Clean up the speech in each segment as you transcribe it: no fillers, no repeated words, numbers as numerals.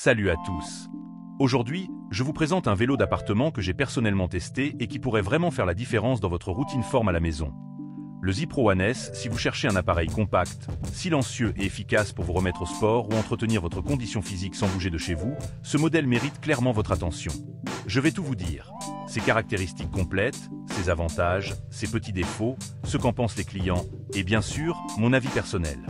Salut à tous. Aujourd'hui, je vous présente un vélo d'appartement que j'ai personnellement testé et qui pourrait vraiment faire la différence dans votre routine forme à la maison. Le ZiPro One S, si vous cherchez un appareil compact, silencieux et efficace pour vous remettre au sport ou entretenir votre condition physique sans bouger de chez vous, ce modèle mérite clairement votre attention. Je vais tout vous dire. Ses caractéristiques complètes, ses avantages, ses petits défauts, ce qu'en pensent les clients, et bien sûr, mon avis personnel.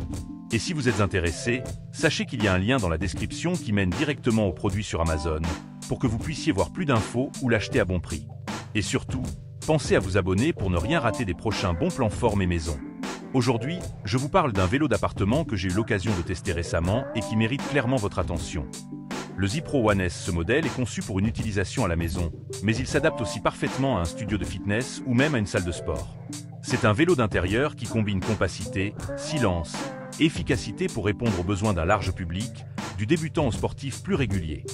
Et si vous êtes intéressé, sachez qu'il y a un lien dans la description qui mène directement au produit sur Amazon, pour que vous puissiez voir plus d'infos ou l'acheter à bon prix. Et surtout, pensez à vous abonner pour ne rien rater des prochains bons plans forme et maison. Aujourd'hui, je vous parle d'un vélo d'appartement que j'ai eu l'occasion de tester récemment et qui mérite clairement votre attention. Le ZiPro One S, ce modèle est conçu pour une utilisation à la maison, mais il s'adapte aussi parfaitement à un studio de fitness ou même à une salle de sport. C'est un vélo d'intérieur qui combine compacité, silence, efficacité pour répondre aux besoins d'un large public, du débutant au sportif plus régulier.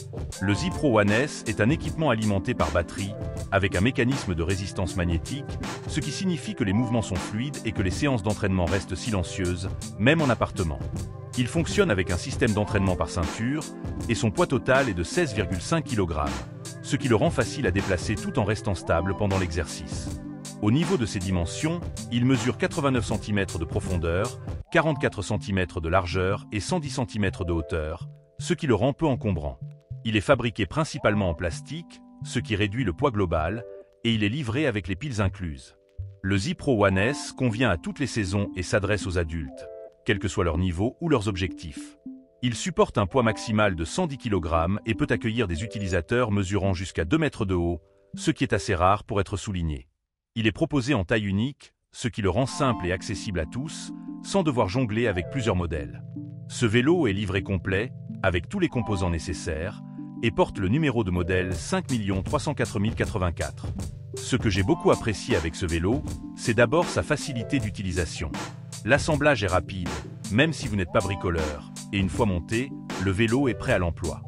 Le ZiPro One S est un équipement alimenté par batterie, avec un mécanisme de résistance magnétique, ce qui signifie que les mouvements sont fluides et que les séances d'entraînement restent silencieuses, même en appartement. Il fonctionne avec un système d'entraînement par ceinture, et son poids total est de 16,5 kg, ce qui le rend facile à déplacer tout en restant stable pendant l'exercice. Au niveau de ses dimensions, il mesure 89 cm de profondeur, 44 cm de largeur et 110 cm de hauteur, ce qui le rend peu encombrant. Il est fabriqué principalement en plastique, ce qui réduit le poids global, et il est livré avec les piles incluses. Le ZiPro One S convient à toutes les saisons et s'adresse aux adultes, quel que soit leur niveau ou leurs objectifs. Il supporte un poids maximal de 110 kg et peut accueillir des utilisateurs mesurant jusqu'à 2 mètres de haut, ce qui est assez rare pour être souligné. Il est proposé en taille unique, ce qui le rend simple et accessible à tous, sans devoir jongler avec plusieurs modèles. Ce vélo est livré complet, avec tous les composants nécessaires, et porte le numéro de modèle 5 304 084. Ce que j'ai beaucoup apprécié avec ce vélo, c'est d'abord sa facilité d'utilisation. L'assemblage est rapide, même si vous n'êtes pas bricoleur, et une fois monté, le vélo est prêt à l'emploi.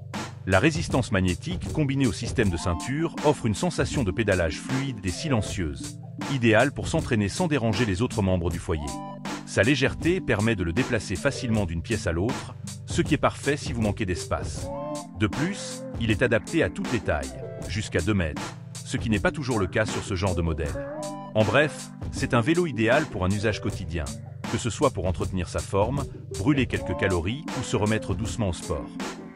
La résistance magnétique, combinée au système de ceinture, offre une sensation de pédalage fluide et silencieuse, idéale pour s'entraîner sans déranger les autres membres du foyer. Sa légèreté permet de le déplacer facilement d'une pièce à l'autre, ce qui est parfait si vous manquez d'espace. De plus, il est adapté à toutes les tailles, jusqu'à 2 mètres, ce qui n'est pas toujours le cas sur ce genre de modèle. En bref, c'est un vélo idéal pour un usage quotidien, que ce soit pour entretenir sa forme, brûler quelques calories ou se remettre doucement au sport.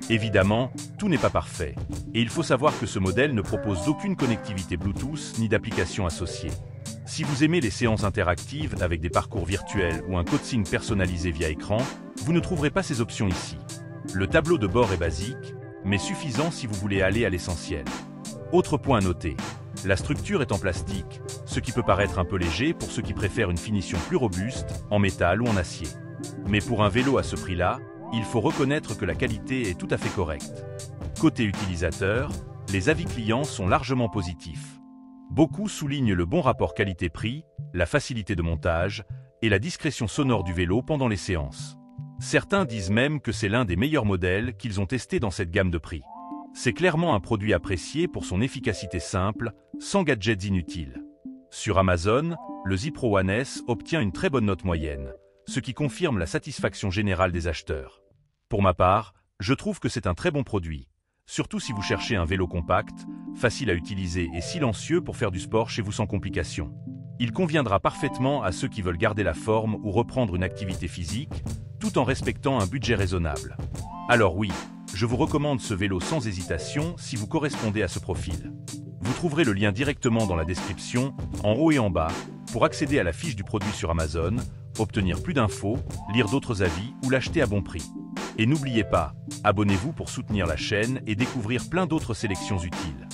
Évidemment, tout n'est pas parfait, et il faut savoir que ce modèle ne propose aucune connectivité Bluetooth ni d'application associée. Si vous aimez les séances interactives avec des parcours virtuels ou un coaching personnalisé via écran, vous ne trouverez pas ces options ici. Le tableau de bord est basique, mais suffisant si vous voulez aller à l'essentiel. Autre point à noter, la structure est en plastique, ce qui peut paraître un peu léger pour ceux qui préfèrent une finition plus robuste, en métal ou en acier. Mais pour un vélo à ce prix-là, il faut reconnaître que la qualité est tout à fait correcte. Côté utilisateur, les avis clients sont largement positifs. Beaucoup soulignent le bon rapport qualité-prix, la facilité de montage et la discrétion sonore du vélo pendant les séances. Certains disent même que c'est l'un des meilleurs modèles qu'ils ont testé dans cette gamme de prix. C'est clairement un produit apprécié pour son efficacité simple, sans gadgets inutiles. Sur Amazon, le ZiPro One S obtient une très bonne note moyenne, ce qui confirme la satisfaction générale des acheteurs. Pour ma part, je trouve que c'est un très bon produit, surtout si vous cherchez un vélo compact, facile à utiliser et silencieux pour faire du sport chez vous sans complications. Il conviendra parfaitement à ceux qui veulent garder la forme ou reprendre une activité physique, tout en respectant un budget raisonnable. Alors oui, je vous recommande ce vélo sans hésitation si vous correspondez à ce profil. Vous trouverez le lien directement dans la description, en haut et en bas, pour accéder à la fiche du produit sur Amazon, obtenir plus d'infos, lire d'autres avis ou l'acheter à bon prix. Et n'oubliez pas, abonnez-vous pour soutenir la chaîne et découvrir plein d'autres sélections utiles.